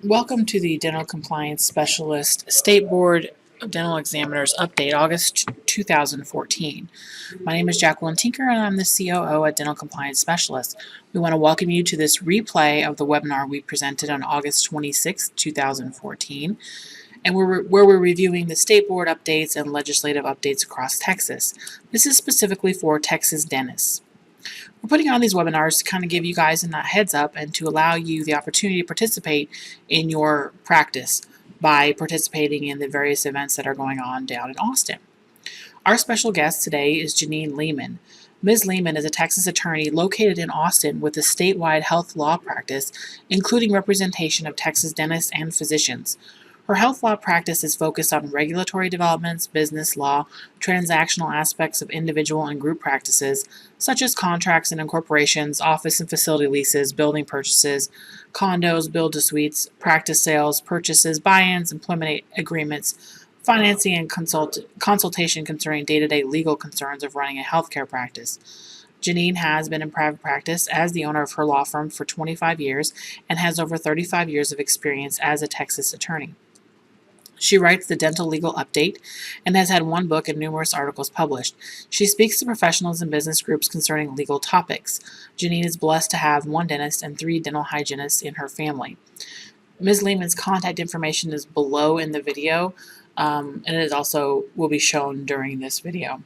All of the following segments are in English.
Welcome to the Dental Compliance Specialist State Board of Dental Examiners Update, August 2014. My name is Jeanine Tinker, and I'm the COO at Dental Compliance Specialist. We want to welcome you to this replay of the webinar we presented on August 26, 2014, and where we're reviewing the state board updates and legislative updates across Texas. This is specifically for Texas dentists. We're putting on these webinars to kind of give you guys a heads up and to allow you the opportunity to participate in your practice by participating in the various events that are going on down in Austin. Our special guest today is Jeanine Lehman. Ms. Lehman is a Texas attorney located in Austin with a statewide health law practice, including representation of Texas dentists and physicians. Her health law practice is focused on regulatory developments, business law, transactional aspects of individual and group practices, such as contracts and incorporations, office and facility leases, building purchases, condos, build-to-suites, practice sales, purchases, buy-ins, employment agreements, financing, and consultation concerning day-to-day legal concerns of running a healthcare practice. Jeanine has been in private practice as the owner of her law firm for 25 years and has over 35 years of experience as a Texas attorney. She writes the Dental Legal Update and has had one book and numerous articles published. She speaks to professionals and business groups concerning legal topics. Jeanine is blessed to have one dentist and 3 dental hygienists in her family. Ms. Lehman's contact information is below in the video, and it also will be shown during this video.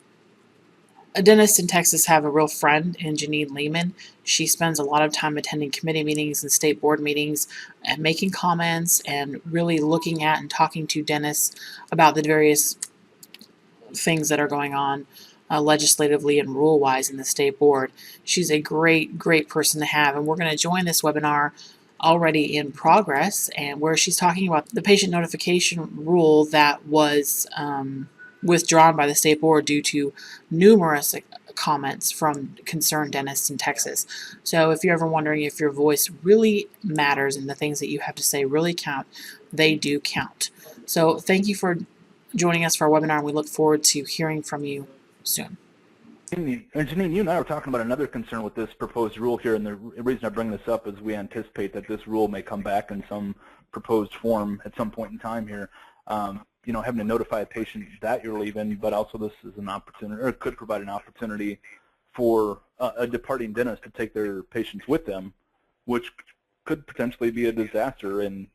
Dentists in Texas have a real friend in Jeanine Lehman. She spends a lot of time attending committee meetings and state board meetings and making comments and really looking at and talking to dentists about the various things that are going on legislatively and rule-wise in the state board. She's a great person to have, and we're going to join this webinar already in progress, and where she's talking about the patient notification rule that was withdrawn by the state board due to numerous comments from concerned dentists in Texas. So if you're ever wondering if your voice really matters and the things that you have to say really count, they do count. So thank you for joining us for our webinar, and we look forward to hearing from you soon. Jeanine, you and I were talking about another concern with this proposed rule here, and the reason I bring this up is we anticipate that this rule may come back in some proposed form at some point in time here. Having to notify a patient that you're leaving, but also this is an opportunity, or it could provide an opportunity for a departing dentist to take their patients with them, which could potentially be a disaster. And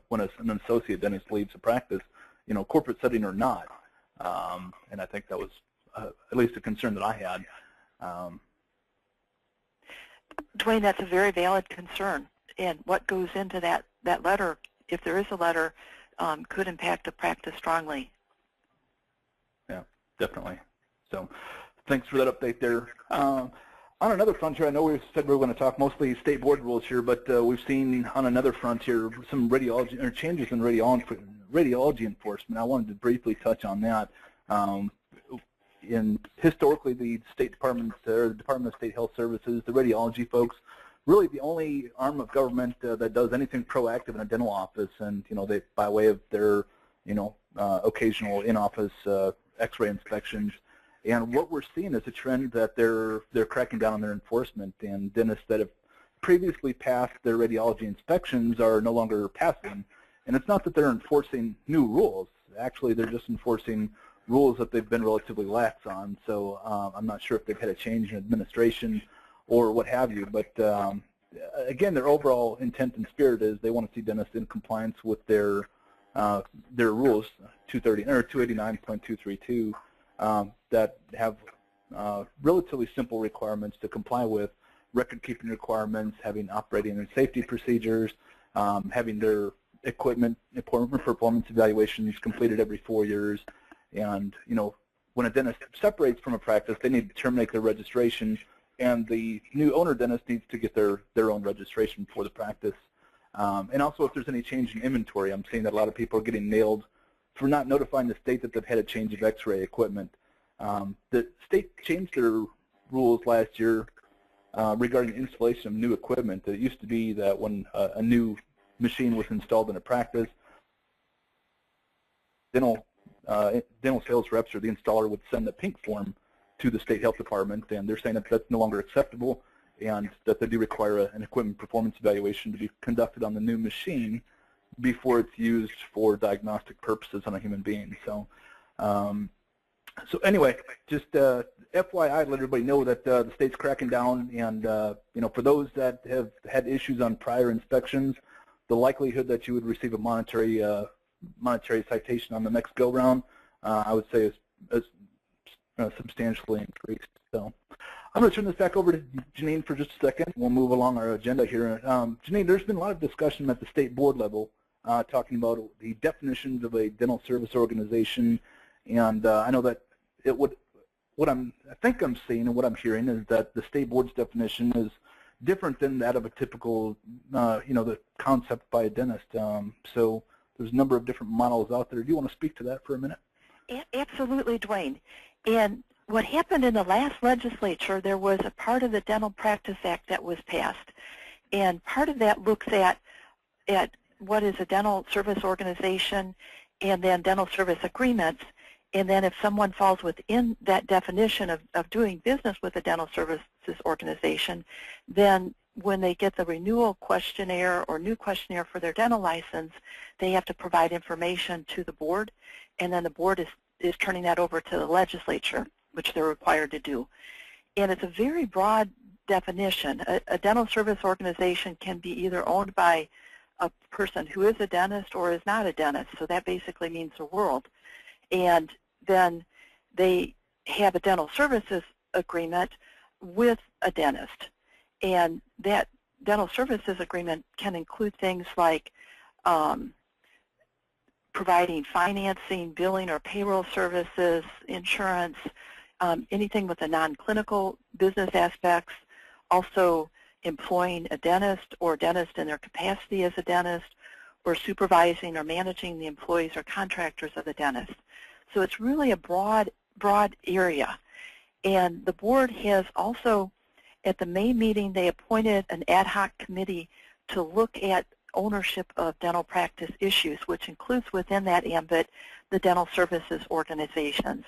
when an associate dentist leaves a practice, corporate setting or not. And I think that was at least a concern that I had. Duane, that's a very valid concern. And what goes into that letter, if there is a letter, could impact the practice strongly. Yeah, definitely. So thanks for that update there. On another front here, I know we said we were going to talk mostly state board rules here, but we've seen on another front here some radiology or changes in radiology enforcement. I wanted to briefly touch on that. Historically, the State Department, or the Department of State Health Services, the radiology folks, really the only arm of government that does anything proactive in a dental office, and they, by way of their occasional in-office X-ray inspections. And what we're seeing is a trend that they're cracking down on their enforcement, and dentists that have previously passed their radiology inspections are no longer passing. And it's not that they're enforcing new rules. Actually, they're just enforcing rules that they've been relatively lax on. So I'm not sure if they've had a change in administration or what have you, but again, their overall intent and spirit is they want to see dentists in compliance with their rules, 230 or 289.232, that have relatively simple requirements to comply with: record-keeping requirements, having operating and safety procedures, having their equipment performance evaluations completed every 4 years, and when a dentist separates from a practice, they need to terminate their registration, and the new owner dentist needs to get their own registration for the practice. And also, if there's any change in inventory, I'm seeing that a lot of people are getting nailed for not notifying the state that they've had a change of X-ray equipment. The state changed their rules last year regarding installation of new equipment. It used to be that when a new machine was installed in a practice, dental sales reps or the installer would send a pink form to the state health department, and they're saying that that's no longer acceptable, and that they do require an equipment performance evaluation to be conducted on the new machine before it's used for diagnostic purposes on a human being. So, so anyway, just FYI, let everybody know that the state's cracking down, and you know, for those that have had issues on prior inspections, the likelihood that you would receive a monetary citation on the next go round, I would say is substantially increased. So I'm going to turn this back over to Jeanine for just a second. We'll move along our agenda here. Jeanine, there's been a lot of discussion at the state board level talking about the definitions of a dental service organization, and I know that I think I'm seeing and what I'm hearing is that the state board's definition is different than that of a typical, you know, the concept by a dentist. So there's a number of different models out there. Do you want to speak to that for a minute? Absolutely, Duane. And what happened in the last legislature, there was a part of the Dental Practice Act that was passed. And part of that looks at what is a dental service organization and then dental service agreements. And then if someone falls within that definition of doing business with a dental services organization, then when they get the renewal questionnaire or new questionnaire for their dental license, they have to provide information to the board, and then the board is turning that over to the legislature, which they're required to do. And it's a very broad definition. A dental service organization can be either owned by a person who is a dentist or is not a dentist, so that basically means the world. And then they have a dental services agreement with a dentist. And that dental services agreement can include things like providing financing, billing or payroll services, insurance, anything with the non-clinical business aspects, also employing a dentist or dentist in their capacity as a dentist, or supervising or managing the employees or contractors of the dentist. So it's really a broad area. And the board has also, at the May meeting, they appointed an ad hoc committee to look at ownership of dental practice issues, which includes within that ambit the dental services organizations.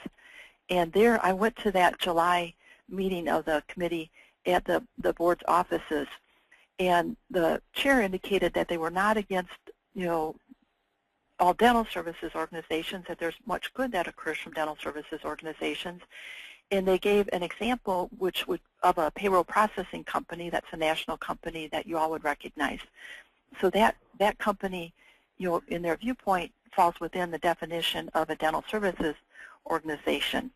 And there, I went to that July meeting of the committee at the board's offices, and the chair indicated that they were not against, you know, all dental services organizations, that there's much good that occurs from dental services organizations. And they gave an example of a payroll processing company that's a national company that you all would recognize. So that company, you know, in their viewpoint, falls within the definition of a dental services organization.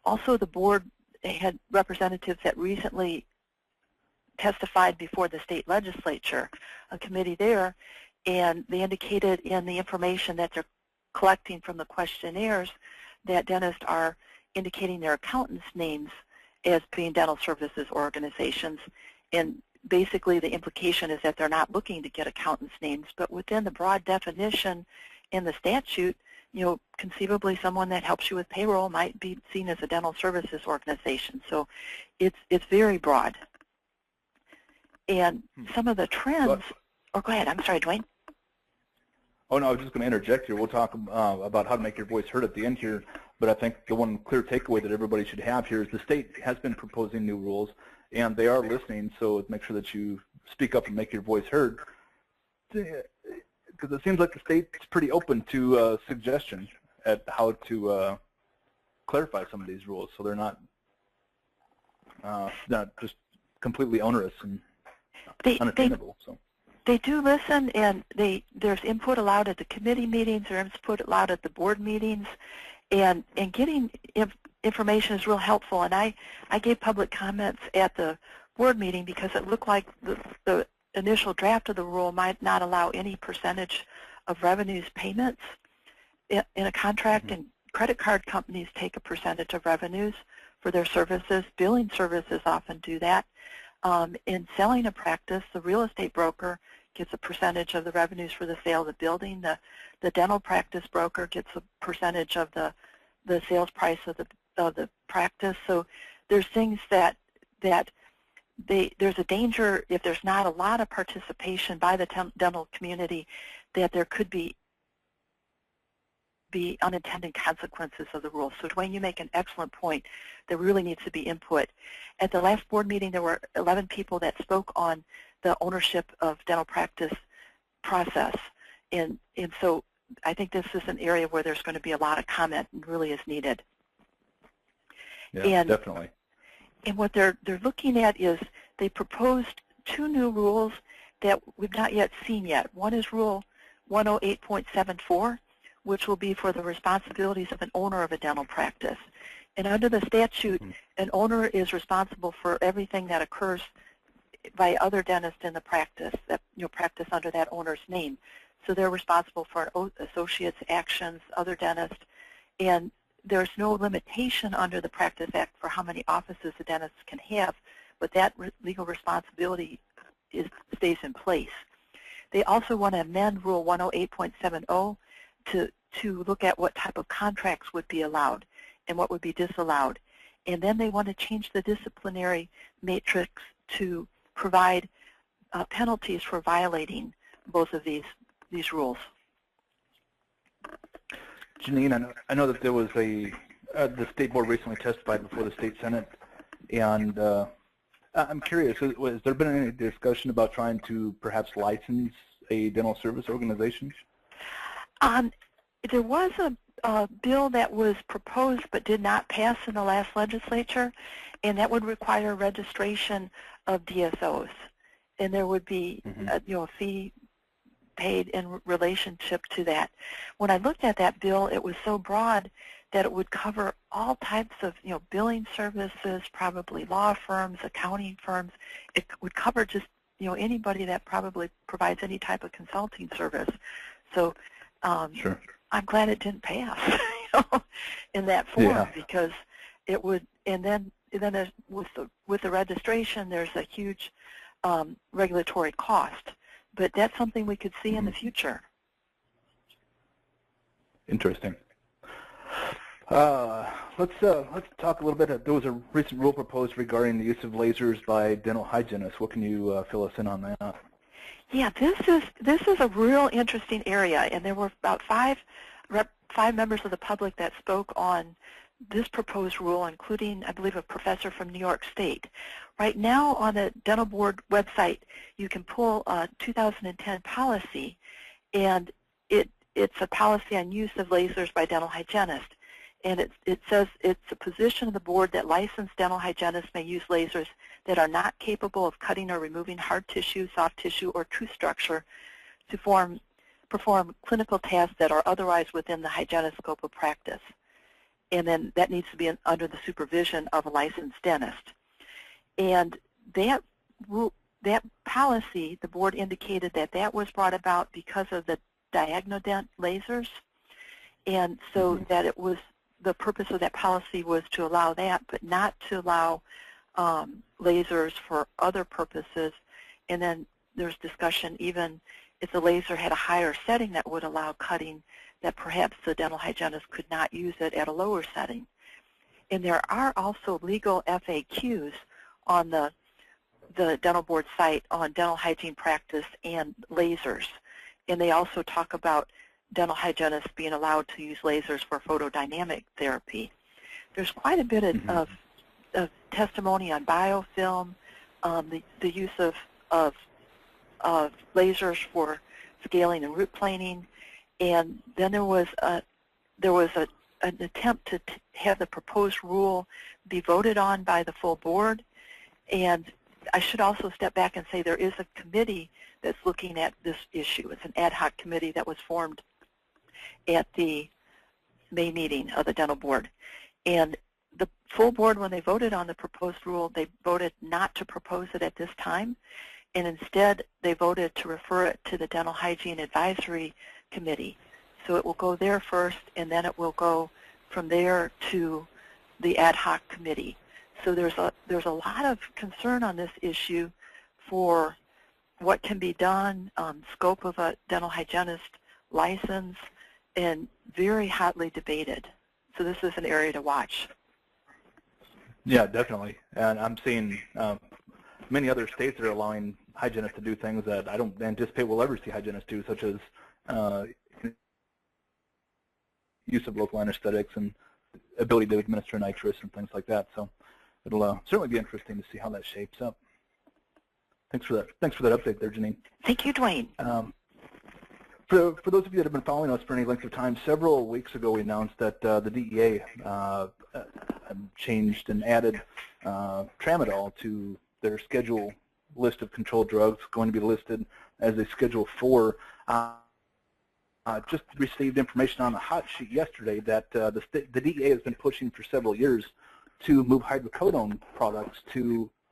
Also, the board had representatives that recently testified before the state legislature, a committee there, and they indicated in the information that they're collecting from the questionnaires that dentists are indicating their accountants' names as being dental services organizations. And basically the implication is that they're not looking to get accountants' names, but within the broad definition in the statute, you know, conceivably someone that helps you with payroll might be seen as a dental services organization. So it's very broad. And some of the trends, or go ahead, I'm sorry, Duane. Oh, no, I was just going to interject here. We'll talk about how to make your voice heard at the end here, but I think the one clear takeaway that everybody should have here is the state has been proposing new rules, and they are listening, so make sure that you speak up and make your voice heard, because it seems like the state's pretty open to suggestions at how to clarify some of these rules, so they're not just completely onerous and unattainable. They do listen, and there's input allowed at the committee meetings, there's input allowed at the board meetings, and getting information is real helpful. And I gave public comments at the board meeting because it looked like the initial draft of the rule might not allow any percentage of revenues payments in a contract, and credit card companies take a percentage of revenues for their services. Billing services often do that. In selling a practice, the real estate broker gets a percentage of the revenues for the sale of the building. The dental practice broker gets a percentage of the sales price of the practice. So there's things that there's a danger if there's not a lot of participation by the dental community that there could be unintended consequences of the rules. So Duane, you make an excellent point. There really needs to be input. At the last board meeting, there were 11 people that spoke on the ownership of dental practice process. And so I think this is an area where there's going to be a lot of comment and really is needed. Yeah, definitely. And what they're looking at is they proposed 2 new rules that we've not yet seen yet. One is Rule 108.74, which will be for the responsibilities of an owner of a dental practice. And under the statute, an owner is responsible for everything that occurs by other dentists in the practice that practice under that owner's name. So they're responsible for an associate's actions, other dentists, and there's no limitation under the Practice Act for how many offices a dentist can have, but that legal responsibility stays in place. They also want to amend Rule 108.70 to look at what type of contracts would be allowed and what would be disallowed. And then they want to change the disciplinary matrix to provide penalties for violating both of these rules. Jeanine, I know that there was the state board recently testified before the state senate, and I'm curious, has there been any discussion about trying to perhaps license a dental service organization? There was a bill that was proposed but did not pass in the last legislature, and that would require registration of DSOs, and there would be a fee paid in relationship to that. When I looked at that bill, it was so broad that it would cover all types of billing services, probably law firms, accounting firms. It would cover just anybody that probably provides any type of consulting service. So sure. I'm glad it didn't pass in that form, because it would. And then there's, with the registration, there's a huge regulatory cost. But that's something we could see in the future. Interesting. Let's talk a little bit. There was a recent rule proposed regarding the use of lasers by dental hygienists. What can you fill us in on that? Yeah, this is a real interesting area, and there were about five members of the public that spoke on this proposed rule, including, I believe, a professor from New York State. Right now on the dental board website, you can pull a 2010 policy, and it's a policy on use of lasers by dental hygienists. And it says it's a position of the board that licensed dental hygienists may use lasers that are not capable of cutting or removing hard tissue, soft tissue, or tooth structure to perform clinical tasks that are otherwise within the hygienist scope of practice. And then that needs to be under the supervision of a licensed dentist. And that policy, the board indicated that was brought about because of the diagonodent lasers, and so that it was, the purpose of that policy was to allow that, but not to allow lasers for other purposes. And then there's discussion, even if the laser had a higher setting that would allow cutting, that perhaps the dental hygienist could not use it at a lower setting. And there are also legal FAQs on the dental board site on dental hygiene practice and lasers. And they also talk about dental hygienists being allowed to use lasers for photodynamic therapy. There's quite a bit of testimony on biofilm, the use of lasers for scaling and root planing, and then there was an attempt to have the proposed rule be voted on by the full board. And I should also step back and say there is a committee that's looking at this issue. It's an ad hoc committee that was formed at the May meeting of the dental board. And the full board, when they voted on the proposed rule, they voted not to propose it at this time, and instead they voted to refer it to the Dental Hygiene Advisory Committee. So it will go there first, and then it will go from there to the ad hoc committee. So there's a lot of concern on this issue for what can be done, scope of a dental hygienist license, and very hotly debated. So this is an area to watch. Yeah, definitely. And I'm seeing many other states that are allowing hygienists to do things that I don't anticipate we'll ever see hygienists do, such as use of local anesthetics and ability to administer nitrous and things like that. So it'll certainly be interesting to see how that shapes up. Thanks for that. Thanks for that update there, Jeanine. Thank you, Duane. For those of you that have been following us for any length of time, several weeks ago we announced that the DEA changed and added tramadol to their schedule list of controlled drugs, going to be listed as a Schedule 4. Just received information on the hot sheet yesterday that the DEA has been pushing for several years to move hydrocodone products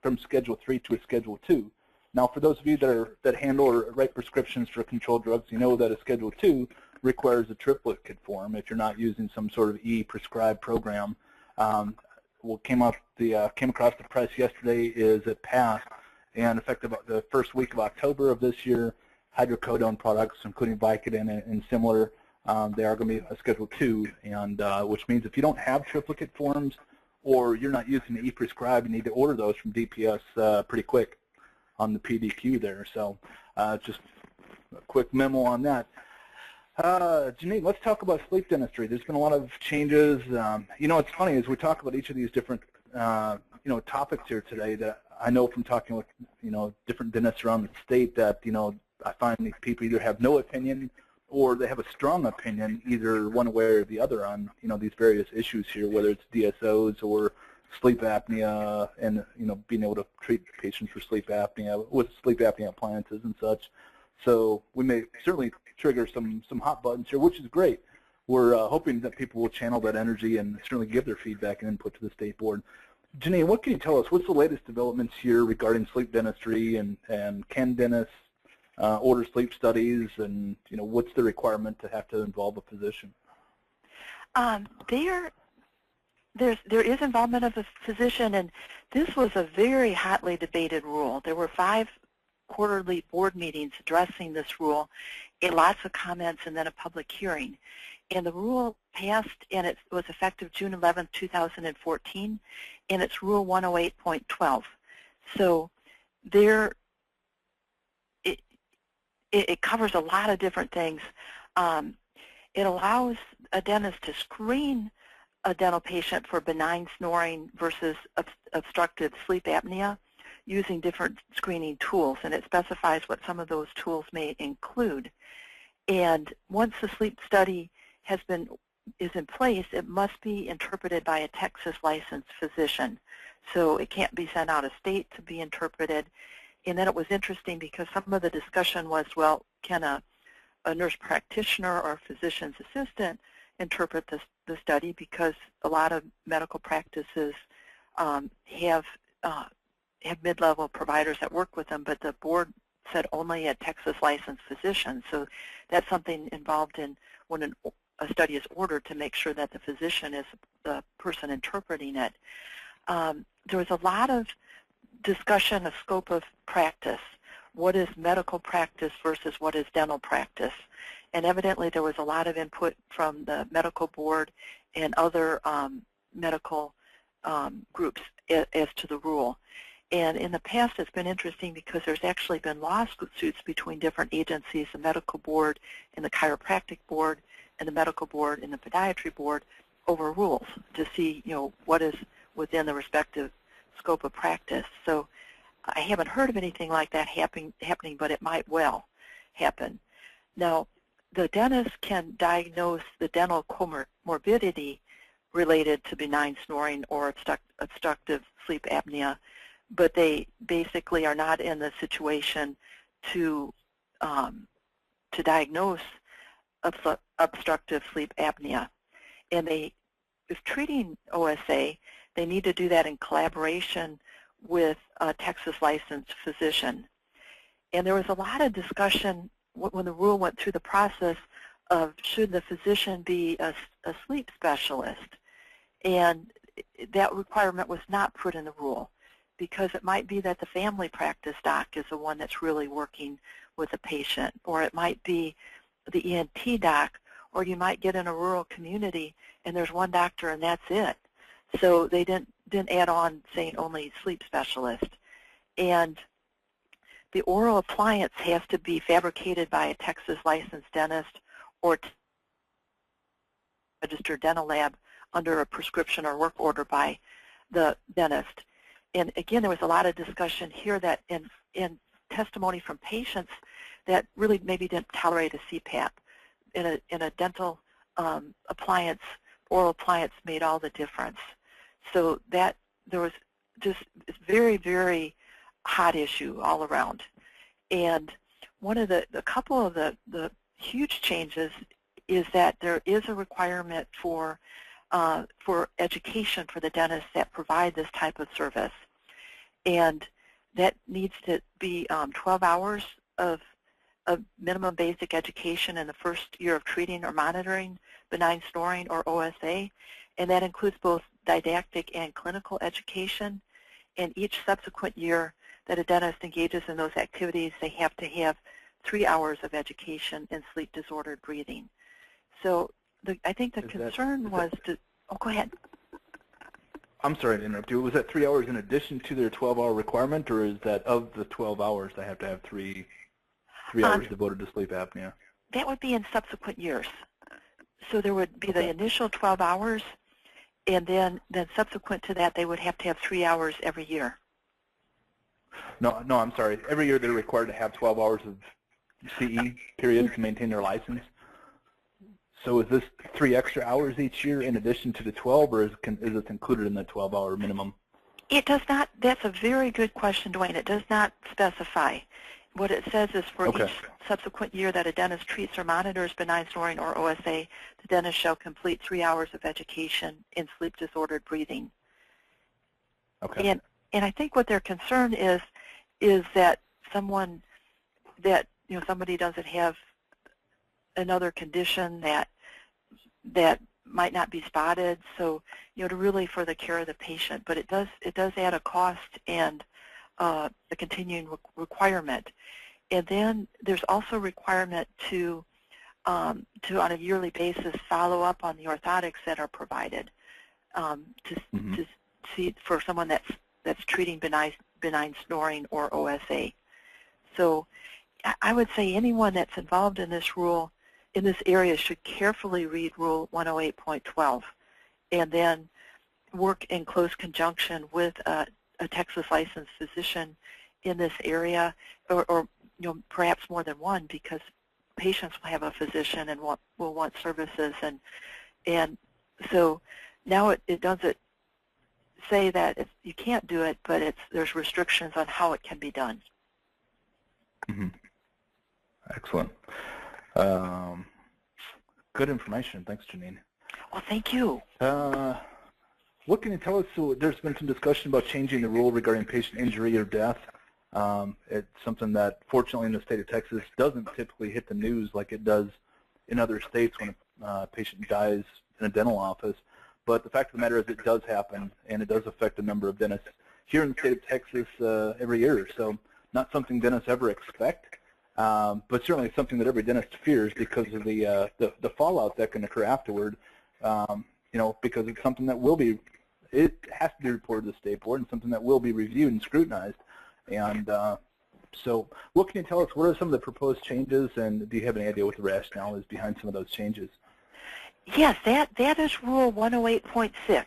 from Schedule 3 to a Schedule 2. Now, for those of you that handle or write prescriptions for controlled drugs, you know that a Schedule 2 requires a triplicate form if you're not using some sort of e-prescribed program. What came across the press yesterday is it passed, and effective the first week of October of this year, hydrocodone products, including Vicodin and similar, they are going to be a Schedule 2, and which means if you don't have triplicate forms or you're not using the e-prescribe, you need to order those from DPS pretty quick on the PDQ there. So just a quick memo on that. Jeanine, let's talk about sleep dentistry. There's been a lot of changes. You know, it's funny as we talk about each of these different topics here today, that I know from talking with different dentists around the state that I find these people either have no opinion or they have a strong opinion, either one way or the other, on these various issues here, whether it's DSOs or sleep apnea, and being able to treat patients for sleep apnea with sleep apnea appliances and such. So we may certainly trigger some hot buttons here, which is great. We're hoping that people will channel that energy and certainly give their feedback and input to the state board. Jeanine, what can you tell us? What's the latest developments here regarding sleep dentistry, and can dentists order sleep studies, and what's the requirement to have to involve a physician? There is involvement of a physician, and this was a very hotly debated rule. There were 5 quarterly board meetings addressing this rule, and lots of comments, and then a public hearing. And the rule passed, and it was effective June 11, 2014, and it's Rule 108.12. So it covers a lot of different things. It allows a dentist to screen a dental patient for benign snoring versus obstructive sleep apnea using different screening tools, and it specifies what some of those tools may include. And once the sleep study is in place, it must be interpreted by a Texas licensed physician. So it can't be sent out of state to be interpreted. And then it was interesting because some of the discussion was, well, can a nurse practitioner or a physician's assistant interpret the study, because a lot of medical practices have mid-level providers that work with them, but the board said only a Texas licensed physician. So that's something involved in when a study is ordered, to make sure that the physician is the person interpreting it. There was a lot of discussion of scope of practice. What is medical practice versus what is dental practice? And evidently there was a lot of input from the medical board and other medical groups as to the rule. And in the past it's been interesting because there's actually been lawsuits between different agencies, the medical board and the chiropractic board and the medical board and the podiatry board, over rules to see what is within the respective scope of practice. So I haven't heard of anything like that happening, but it might well happen. Now, the dentist can diagnose the dental comorbidity related to benign snoring or obstructive sleep apnea, but they basically are not in the situation to diagnose obstructive sleep apnea. And if treating OSA, they need to do that in collaboration with a Texas licensed physician. And there was a lot of discussion when the rule went through the process of should the physician be a sleep specialist. And that requirement was not put in the rule, because it might be that the family practice doc is the one that's really working with a patient, or it might be the ENT doc, or you might get in a rural community and there's one doctor and that's it. So they didn't add on saying only sleep specialist. And the oral appliance has to be fabricated by a Texas licensed dentist or registered dental lab under a prescription or work order by the dentist. And again, there was a lot of discussion here that in testimony from patients, that really maybe didn't tolerate a CPAP. In a dental appliance, oral appliance made all the difference. So that there was just a very, very hot issue all around. And one of a couple of the huge changes is that there is a requirement for education for the dentists that provide this type of service. And that needs to be 12 hours of minimum basic education in the first year of treating or monitoring benign snoring or OSA, and that includes both didactic and clinical education. And each subsequent year that a dentist engages in those activities, they have to have 3 hours of education in sleep-disordered breathing. So I think the concern was to, oh, go ahead. I'm sorry to interrupt you. Was that 3 hours in addition to their 12-hour requirement, or is that of the 12 hours they have to have three hours devoted to sleep apnea? That would be in subsequent years. So there would be the initial 12 hours, and then subsequent to that, they would have to have 3 hours every year. No, I'm sorry. Every year they're required to have 12 hours of CE period to maintain their license. So is this 3 extra hours each year in addition to the 12, or is it included in the 12-hour minimum? It does not. That's a very good question, Duane. It does not specify. What it says is for each subsequent year that a dentist treats or monitors benign snoring or OSA, the dentist shall complete 3 hours of education in sleep-disordered breathing. Okay. And I think what their concern is that somebody doesn't have another condition that might not be spotted, so to really for the care of the patient. But it does add a cost and a continuing requirement. And then there's also a requirement to on a yearly basis follow up on the orthotics that are provided to see for someone that's treating benign snoring or OSA. So I would say anyone that's involved in this rule, in this area, should carefully read Rule 108.12 and then work in close conjunction with a Texas licensed physician in this area, or perhaps more than one, because patients will have a physician and will want services, and so now it doesn't say that you can't do it, but there's restrictions on how it can be done. Excellent. Good information. Thanks, Jeanine. Well, thank you. What can you tell us? So there's been some discussion about changing the rule regarding patient injury or death. It's something that, fortunately, in the state of Texas doesn't typically hit the news like it does in other states when a patient dies in a dental office. But the fact of the matter is it does happen, and it does affect a number of dentists here in the state of Texas every year. So not something dentists ever expect, but certainly something that every dentist fears because of the fallout that can occur afterward. Because it's something that it has to be reported to the state board and something that will be reviewed and scrutinized. And so what can you tell us? What are some of the proposed changes, and do you have any idea what the rationale is behind some of those changes? Yes, that is Rule 108.6.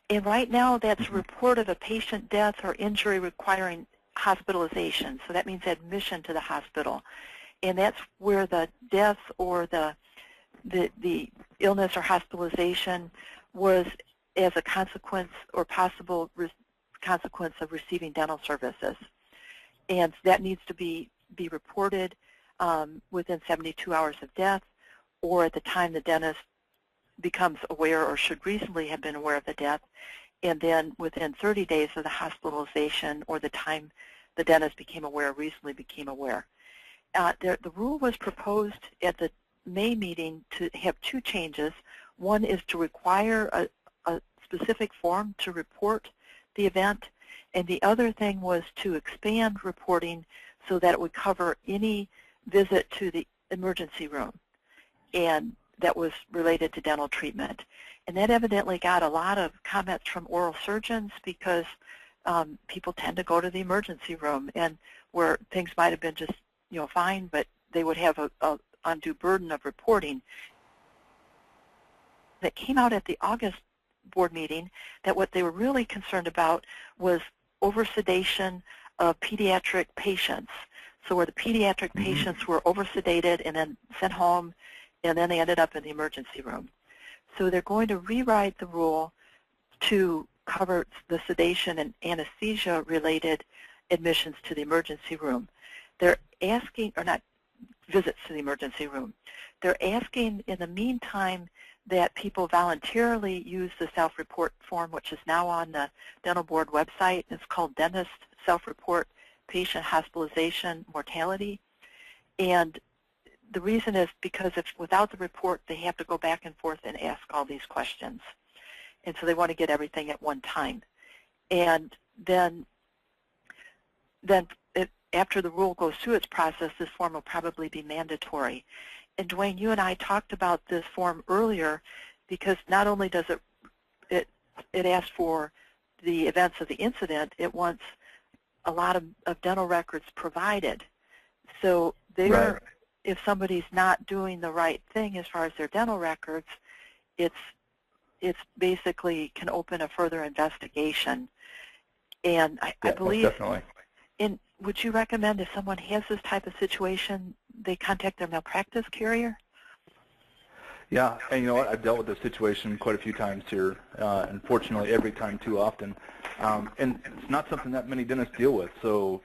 And right now that's a report of a patient death or injury requiring hospitalization. So that means admission to the hospital. And that's where the death or the illness or hospitalization was as a consequence or possible consequence of receiving dental services. And that needs to be reported within 72 hours of death, or at the time the dentist becomes aware or should reasonably have been aware of the death, and then within 30 days of the hospitalization or the time the dentist reasonably became aware. The rule was proposed at the May meeting to have two changes. One is to require a specific form to report the event, and the other thing was to expand reporting so that it would cover any visit to the emergency room, and that was related to dental treatment. And that evidently got a lot of comments from oral surgeons because people tend to go to the emergency room, and where things might have been just fine, but they would have a undue burden of reporting. That came out at the August board meeting that what they were really concerned about was oversedation of pediatric patients. So where the pediatric patients were over-sedated and then sent home, and then they ended up in the emergency room. So they're going to rewrite the rule to cover the sedation and anesthesia-related admissions to the emergency room. They're asking, or not visits to the emergency room, they're asking in the meantime that people voluntarily use the self-report form, which is now on the dental board website. It's called Dentist Self-Report Patient Hospitalization Mortality. And the reason is because if without the report, they have to go back and forth and ask all these questions. And so they want to get everything at one time. And then after the rule goes through its process, this form will probably be mandatory. And Duane, you and I talked about this form earlier because not only does it ask for the events of the incident, it wants a lot of dental records provided. So Right. if somebody's not doing the right thing as far as their dental records, it's basically can open a further investigation. And I believe, definitely. would you recommend if someone has this type of situation, they contact their malpractice carrier? Yeah, and you know what? I've dealt with this situation quite a few times here. Unfortunately, every time too often. And it's not something that many dentists deal with. So,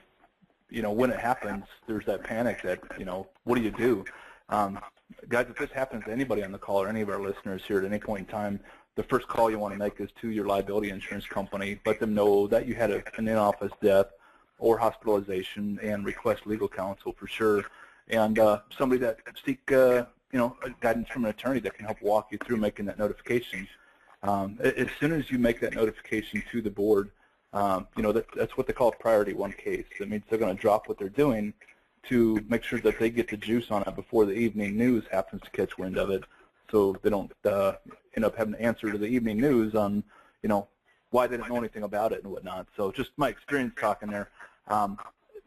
you know, when it happens, there's that panic that, you know, what do you do? Guys, if this happens to anybody on the call or any of our listeners here at any point in time, the first call you want to make is to your liability insurance company. Let them know that you had an in-office death or hospitalization and request legal counsel for sure. And somebody that seek, you know, guidance from an attorney that can help walk you through making that notification. As soon as you make that notification to the board, you know, that's what they call a priority one case. That means they're going to drop what they're doing to make sure that they get the juice on it before the evening news happens to catch wind of it, so they don't end up having to answer to the evening news on, you know, why they didn't know anything about it and whatnot. So just my experience talking there,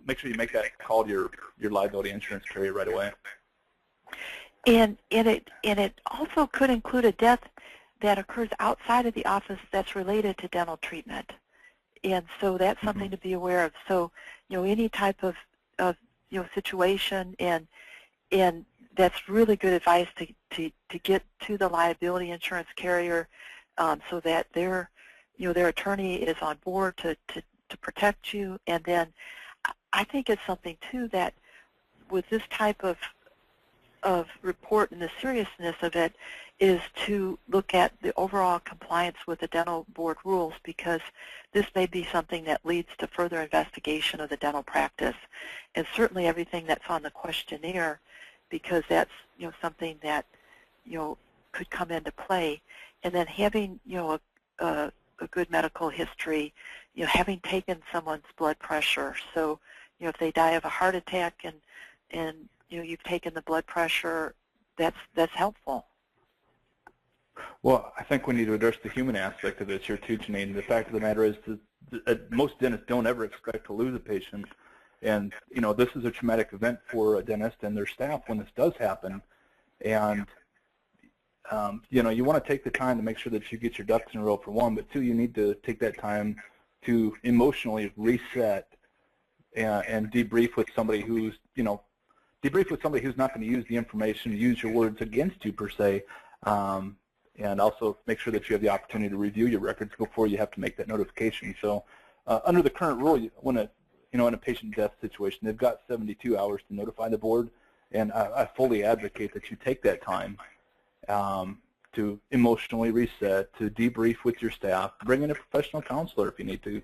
make sure you make that call to your liability insurance carrier right away. And it also could include a death that occurs outside of the office that's related to dental treatment. And so that's something to be aware of. So, you know, any type of you know, situation, and that's really good advice to get to the liability insurance carrier, so that their attorney is on board to protect you. And then I think it's something too that with this type of report and the seriousness of it is to look at the overall compliance with the dental board rules, because this may be something that leads to further investigation of the dental practice, and certainly everything that's on the questionnaire, because that's, you know, something that, you know, could come into play. And then having, you know, a good medical history, you know, having taken someone's blood pressure. So, you know, if they die of a heart attack and you know, you've taken the blood pressure, that's helpful. Well, I think we need to address the human aspect of this here too, Jeanine. The fact of the matter is that most dentists don't ever expect to lose a patient. And, you know, this is a traumatic event for a dentist and their staff when this does happen. And, you know, you want to take the time to make sure that you get your ducks in a row for one, but two, you need to take that time to emotionally reset and debrief with somebody who's, you know, not going to use the information, use your words against you per se, and also make sure that you have the opportunity to review your records before you have to make that notification. So under the current rule, when in a patient death situation, they've got 72 hours to notify the board, and I fully advocate that you take that time to emotionally reset, to debrief with your staff, bring in a professional counselor if you need to,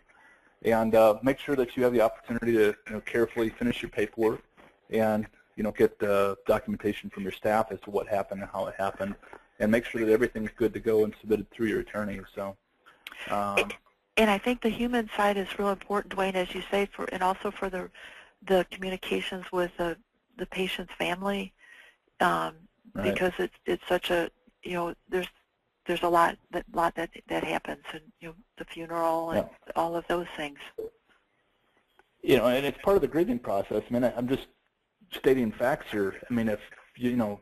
and make sure that you have the opportunity to, you know, carefully finish your paperwork and, you know, get documentation from your staff as to what happened and how it happened, and make sure that everything's good to go and submitted through your attorney. So. And I think the human side is real important, Duane, as you say, and also for the communications with the patient's family, Right. because it's such a, you know, there's a lot that happens, and, you know, the funeral and all of those things. You know, and it's part of the grieving process. I mean, I'm just stating facts here. I mean, if you know,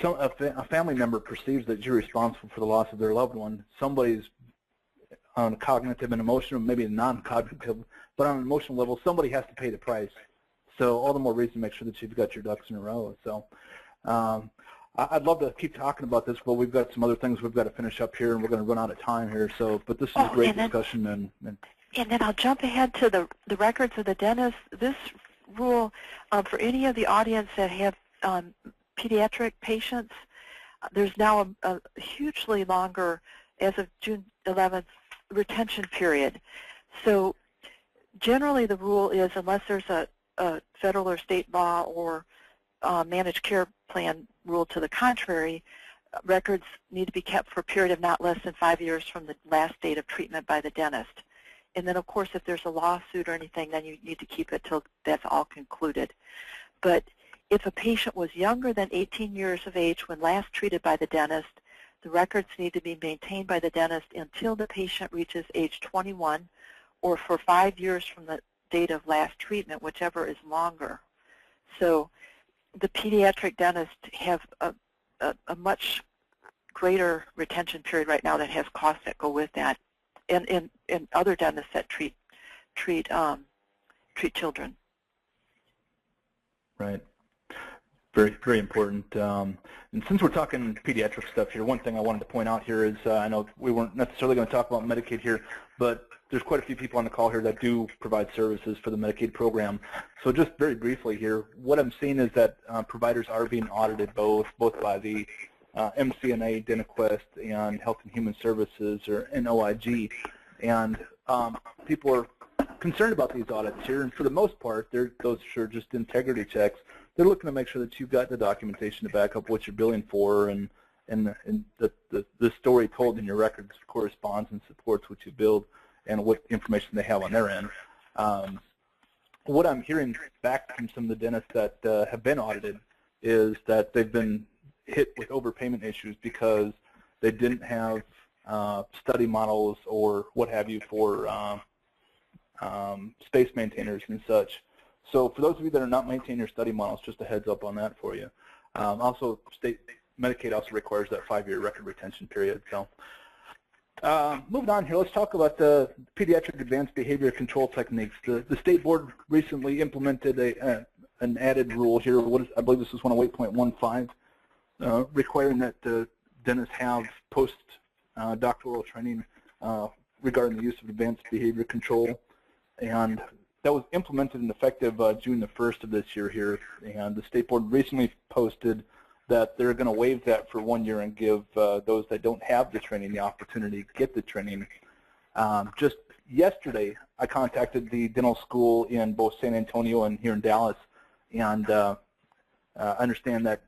a family member perceives that you're responsible for the loss of their loved one, somebody's on a cognitive and emotional, maybe non-cognitive, but on an emotional level, somebody has to pay the price. So all the more reason to make sure that you've got your ducks in a row. So I'd love to keep talking about this, but we've got some other things we've got to finish up here, and we're going to run out of time here. So, but this is a great discussion. And then I'll jump ahead to the records of the dentist. This rule, for any of the audience that have pediatric patients, there's now a hugely longer, as of June 11th, retention period. So generally the rule is, unless there's a federal or state law or managed care plan rule to the contrary, records need to be kept for a period of not less than 5 years from the last date of treatment by the dentist. And then, of course, if there's a lawsuit or anything, then you need to keep it till that's all concluded. But if a patient was younger than 18 years of age when last treated by the dentist, the records need to be maintained by the dentist until the patient reaches age 21 or for 5 years from the date of last treatment, whichever is longer. So the pediatric dentists have a much greater retention period right now that has costs that go with that, and other dentists that treat children. Right. Very, very important. And since we're talking pediatric stuff here, one thing I wanted to point out here is I know we weren't necessarily going to talk about Medicaid here, but there's quite a few people on the call here that do provide services for the Medicaid program. So just very briefly here, what I'm seeing is that providers are being audited both by the MCNA, DentaQuest, and Health and Human Services, or NOIG. And people are concerned about these audits here, and for the most part, those are just integrity checks. They're looking to make sure that you've got the documentation to back up what you're billing for, and the story told in your records corresponds and supports what you billed and what information they have on their end. What I'm hearing back from some of the dentists that have been audited is that they've been hit with overpayment issues because they didn't have study models or what have you for space maintainers and such. So for those of you that are not maintaining your study models, just a heads up on that for you. Also, state Medicaid also requires that 5-year record retention period. So moving on here, let's talk about the pediatric advanced behavior control techniques. The state board recently implemented an added rule here. I believe this is 108.15, requiring that dentists have post-doctoral training regarding the use of advanced behavior control. And that was implemented and effective June the 1st of this year here. And the state board recently posted that they're going to waive that for 1 year and give those that don't have the training the opportunity to get the training. Just yesterday, I contacted the dental school in both San Antonio and here in Dallas, and I understand that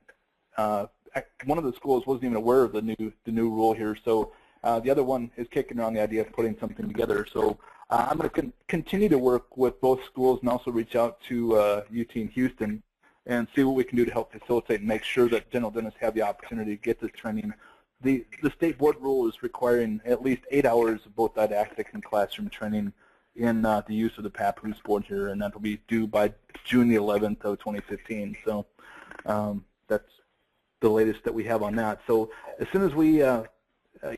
one of the schools wasn't even aware of the new rule here. So the other one is kicking around the idea of putting something together. So I'm going to continue to work with both schools and also reach out to UT in Houston and see what we can do to help facilitate and make sure that dental dentists have the opportunity to get this training. The state board rule is requiring at least 8 hours of both didactic and classroom training in the use of the Papoose board here, and that will be due by June the 11th of 2015. So that's the latest that we have on that. So as soon as we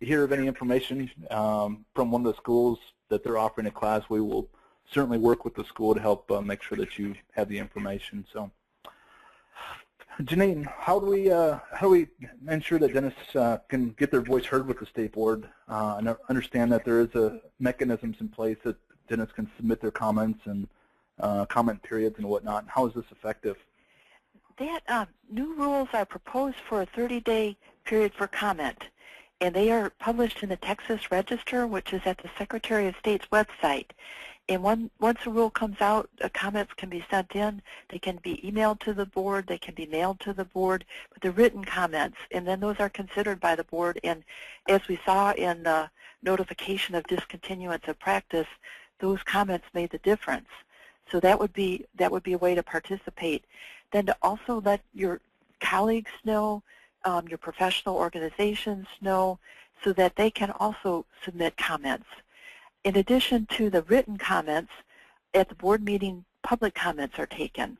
hear of any information from one of the schools that they're offering a class, we will certainly work with the school to help make sure that you have the information. So, Jeanine, how do we ensure that dentists can get their voice heard with the state board? And I understand that there is mechanisms in place that dentists can submit their comments and comment periods and whatnot. How is this effective? That new rules are proposed for a 30-day period for comment, and they are published in the Texas Register, which is at the Secretary of State's website. And once a rule comes out, comments can be sent in. They can be emailed to the board. They can be mailed to the board. But they're written comments, and then those are considered by the board. And as we saw in the notification of discontinuance of practice, those comments made the difference. So that would be a way to participate. Then to also let your colleagues know, your professional organizations know, so that they can also submit comments. In addition to the written comments, at the board meeting, public comments are taken.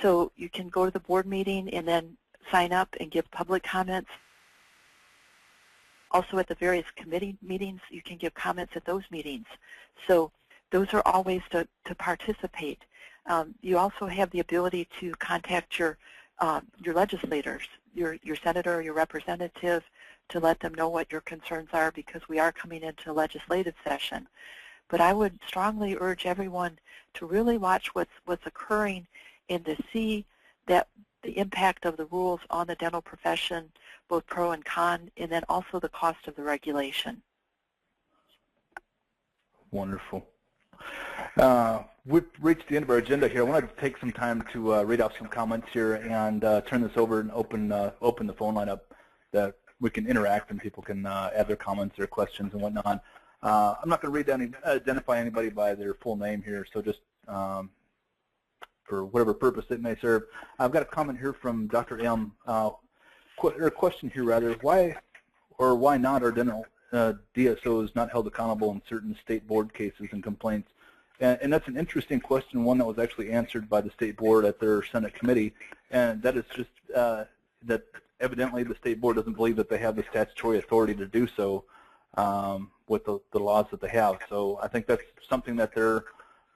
So you can go to the board meeting and then sign up and give public comments. Also at the various committee meetings, you can give comments at those meetings. So those are all ways to participate. You also have the ability to contact your legislators, your senator or your representative, to let them know what your concerns are, because we are coming into legislative session. But I would strongly urge everyone to really watch what's occurring and to see that the impact of the rules on the dental profession, both pro and con, and then also the cost of the regulation. Wonderful. We've reached the end of our agenda here. I wanted to take some time to read out some comments here and turn this over and open the phone line up that we can interact and people can add their comments, their questions, and whatnot. I'm not going to identify anybody by their full name here, so just for whatever purpose it may serve. I've got a comment here from Dr. M. Or a question here rather: why or why not are dental DSOs not held accountable in certain state board cases and complaints? And that's an interesting question, one that was actually answered by the state board at their Senate committee, and that is just that evidently the state board doesn't believe that they have the statutory authority to do so with the laws that they have. So I think that's something that they're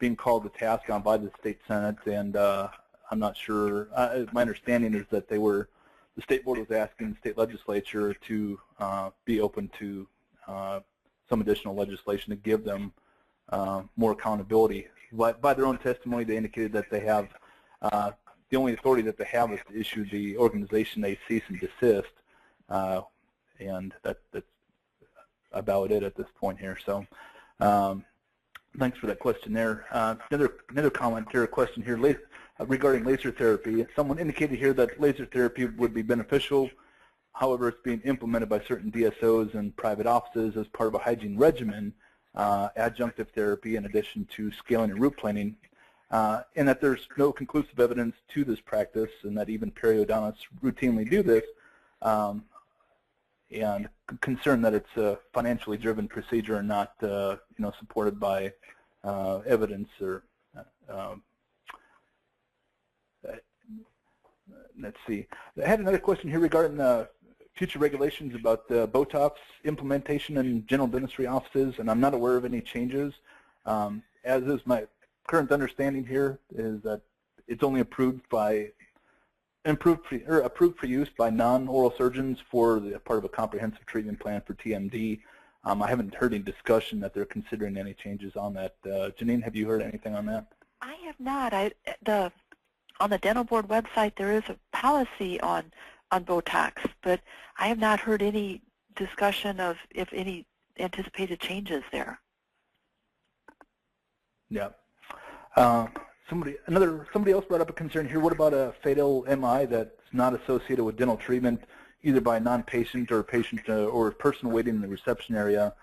being called to task on by the state Senate, and I'm not sure. My understanding is that the state board was asking the state legislature to be open to some additional legislation to give them more accountability. By their own testimony, they indicated that they have the only authority that they have is to issue the organization a cease and desist, and that's about it at this point here. So thanks for that question there. Another comment here, a question here regarding laser therapy. Someone indicated here that laser therapy would be beneficial. However, it's being implemented by certain DSOs and private offices as part of a hygiene regimen, adjunctive therapy in addition to scaling and root planing, and that there's no conclusive evidence to this practice, and that even periodontists routinely do this, and concerned that it's a financially driven procedure and not supported by evidence or let's see. I had another question here regarding future regulations about Botox implementation in general dentistry offices, and I'm not aware of any changes. As is my current understanding here, is that it's only approved for use by non-oral surgeons for the part of a comprehensive treatment plan for TMD. I haven't heard any discussion that they're considering any changes on that. Jeanine, have you heard anything on that? I have not. On the dental board website, there is a policy on Botox, but I have not heard any discussion of if any anticipated changes there. Yeah. Somebody else brought up a concern here. What about a fatal MI that's not associated with dental treatment, either by a non-patient or a patient or a person waiting in the reception area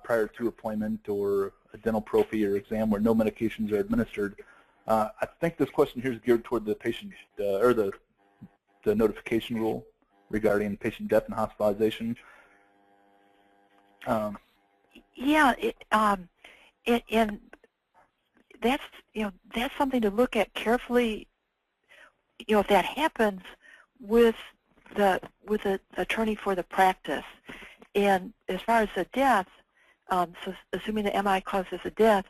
prior to appointment, or a dental prophy or exam where no medications are administered? I think this question here is geared toward the patient or the notification rule regarding patient death and hospitalization. Yeah, and that's something to look at carefully. If that happens with the attorney for the practice, and as far as the death, so assuming the MI causes a death,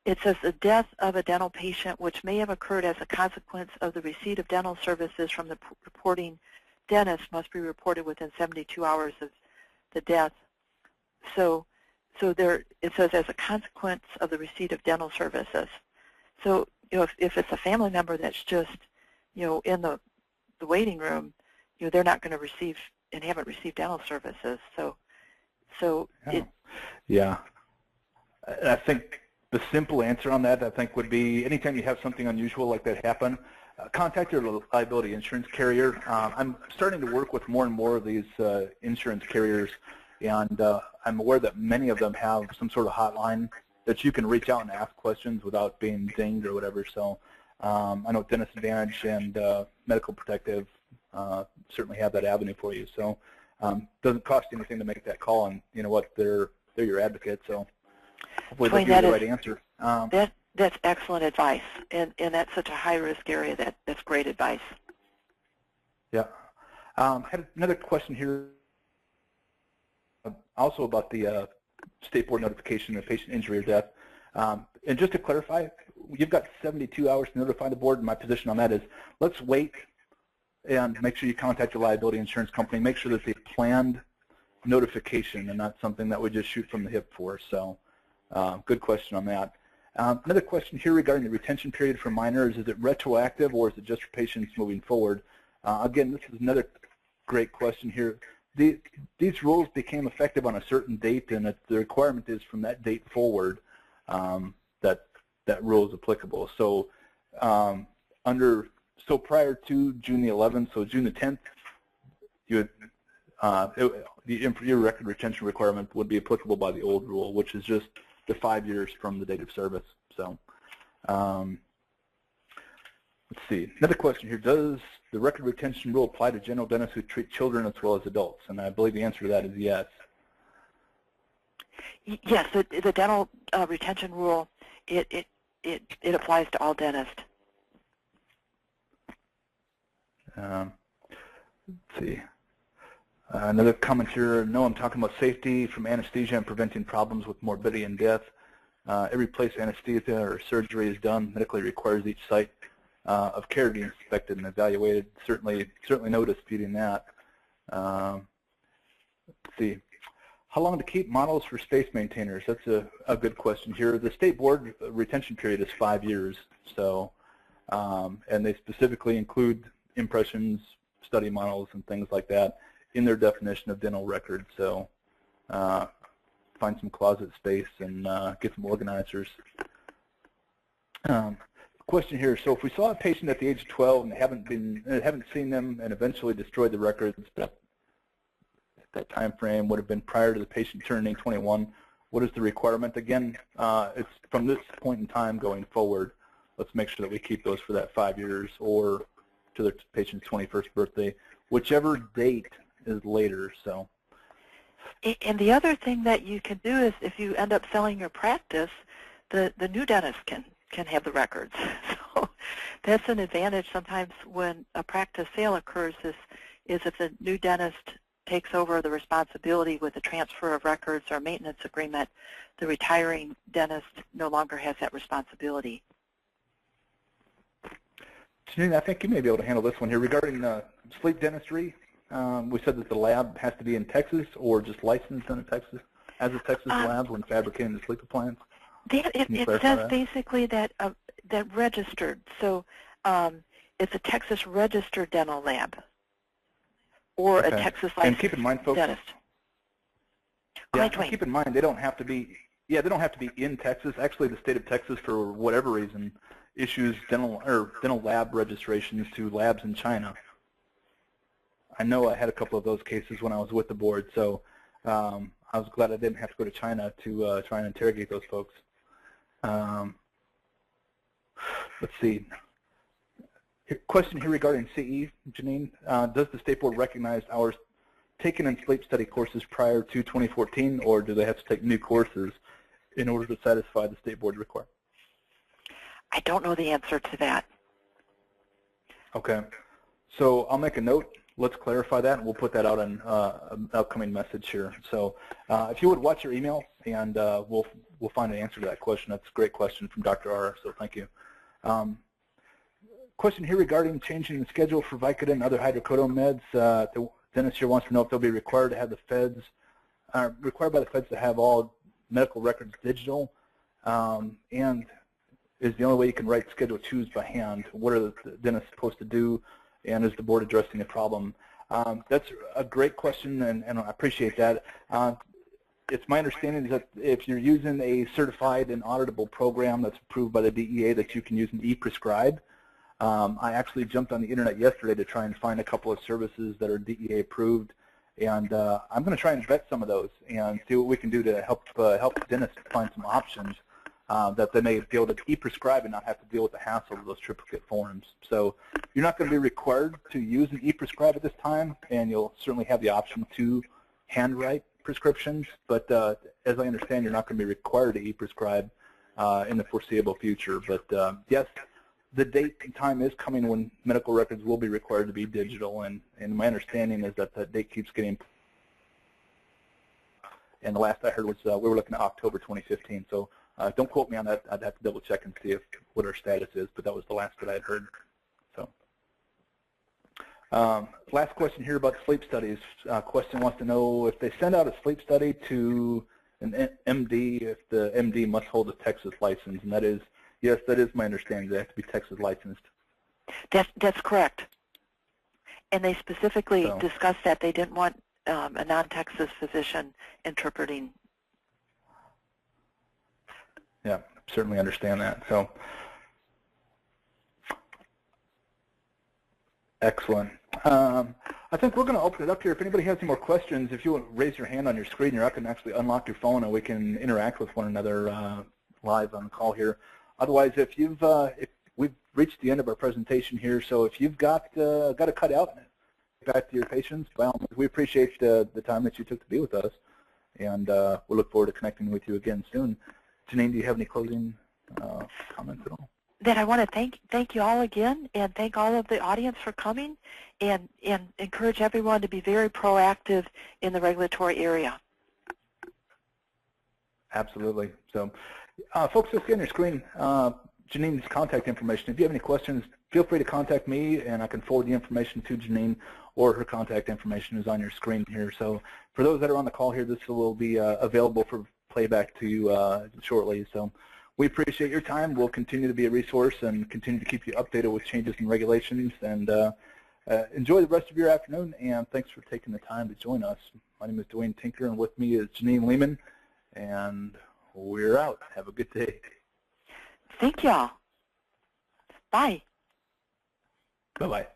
it says the death of a dental patient which may have occurred as a consequence of the receipt of dental services from the reporting dentist must be reported within 72 hours of the death. So there it says as a consequence of the receipt of dental services. So if it's a family member that's just in the waiting room, they're not going to receive and haven't received dental services. Yeah. I think the simple answer on that, I think, would be anytime you have something unusual like that happen, contact your liability insurance carrier. I'm starting to work with more and more of these insurance carriers, and I'm aware that many of them have some sort of hotline that you can reach out and ask questions without being dinged or whatever. So I know Dentist Advantage and Medical Protective certainly have that avenue for you. So it doesn't cost you anything to make that call, and you know what, they're your advocate. So hopefully they'll give you the right answer. That's excellent advice, and that's such a high-risk area. That's great advice. Yeah. Had another question here also about the state board notification of patient injury or death. And just to clarify, you've got 72 hours to notify the board, and my position on that is let's wait and make sure you contact your liability insurance company. Make sure that it's a planned notification and not something that we just shoot from the hip for. So good question on that. Another question here regarding the retention period for minors. Is it retroactive or is it just for patients moving forward? Again, this is another great question here. These rules became effective on a certain date, and the requirement is from that date forward that rule is applicable. So prior to June the 11th, so June the 10th, you would, your record retention requirement would be applicable by the old rule, which is just the 5 years from the date of service. So let's see. Another question here. Does the record retention rule apply to general dentists who treat children as well as adults? And I believe the answer to that is yes. Yes, the dental retention rule, it applies to all dentists. Let's see. Another comment here. No, I'm talking about safety from anesthesia and preventing problems with morbidity and death. Every place anesthesia or surgery is done medically requires each site of care to be inspected and evaluated. Certainly no disputing that. Let's see. How long to keep models for space maintainers? That's a good question here. The state board retention period is 5 years. So, and they specifically include impressions, study models, and things like that in their definition of dental records. So find some closet space and get some organizers. Question here. So if we saw a patient at the age of 12 and haven't seen them and eventually destroyed the records, that time frame would have been prior to the patient turning 21. What is the requirement? Again, it's from this point in time going forward. Let's make sure that we keep those for that 5 years or to the patient's 21st birthday, whichever date is later. So. And the other thing that you can do is if you end up selling your practice, the new dentist can have the records. So that's an advantage sometimes when a practice sale occurs is if the new dentist takes over the responsibility with the transfer of records or maintenance agreement, the retiring dentist no longer has that responsibility. Jeanine, I think you may be able to handle this one here. Regarding sleep dentistry, we said that the lab has to be in Texas or just licensed in Texas as a Texas lab when fabricating the sleep appliance. It says basically that registered. So it's a Texas registered dental lab or a Texas licensed and keep in mind, folks, dentist. Yeah, keep in mind they don't have to be. Yeah, they don't have to be in Texas. Actually, the state of Texas, for whatever reason, issues dental lab registrations to labs in China. I know I had a couple of those cases when I was with the board, so I was glad I didn't have to go to China to try and interrogate those folks. Let's see. Question here regarding CE, Jeanine. Does the state board recognize hours taken in sleep study courses prior to 2014, or do they have to take new courses in order to satisfy the state board requirement? I don't know the answer to that. Okay. So I'll make a note. Let's clarify that, and we'll put that out in an upcoming message here. So if you would watch your email, and we'll find an answer to that question. That's a great question from Dr. R, so thank you. Question here regarding changing the schedule for Vicodin and other hydrocodone meds. The dentist here wants to know if they'll be required to have the feds, required by the feds to have all medical records digital, and is the only way you can write Schedule 2s by hand. What are the dentists supposed to do, and is the board addressing the problem? That's a great question, and I appreciate that. It's my understanding that if you're using a certified and auditable program that's approved by the DEA, that you can use an e-prescribe. I actually jumped on the internet yesterday to try and find a couple of services that are DEA approved, and I'm going to try and vet some of those and see what we can do to help dentists find some options that they may be able to e-prescribe and not have to deal with the hassle of those triplicate forms. So you're not going to be required to use an e-prescribe at this time, and you'll certainly have the option to handwrite prescriptions, but as I understand, you're not going to be required to e-prescribe in the foreseeable future. But yes, the date and time is coming when medical records will be required to be digital, and my understanding is that that date keeps getting, and the last I heard was we were looking at October 2015. So Don't quote me on that. I'd have to double check and see what our status is, but that was the last that I had heard. So, last question here about sleep studies. Question wants to know if they send out a sleep study to an MD, if the MD must hold a Texas license, and that is, yes, that is my understanding. They have to be Texas licensed. That's correct. And they specifically discussed that they didn't want a non-Texas physician interpreting. Yeah, certainly understand that. So, excellent. I think we're going to open it up here. If anybody has any more questions, if you want to raise your hand on your screen here, I can actually unlock your phone and we can interact with one another live on the call here. Otherwise, if we've reached the end of our presentation here, so if you've got to cut out and get back to your patients, by all means, we appreciate the time that you took to be with us, and we'll look forward to connecting with you again soon. Jeanine, do you have any closing comments at all? Then I want to thank you all again, and thank all of the audience for coming, and encourage everyone to be very proactive in the regulatory area. Absolutely. So, folks, you'll see on your screen Jeanine's contact information. If you have any questions, feel free to contact me, and I can forward the information to Jeanine, or her contact information is on your screen here. So for those that are on the call here, this will be available for playback to you shortly. So we appreciate your time. We'll continue to be a resource and continue to keep you updated with changes in regulations. And enjoy the rest of your afternoon, and thanks for taking the time to join us. My name is Duane Tinker, and with me is Jeanine Lehman, and we're out. Have a good day. Thank y'all. Bye. Bye-bye.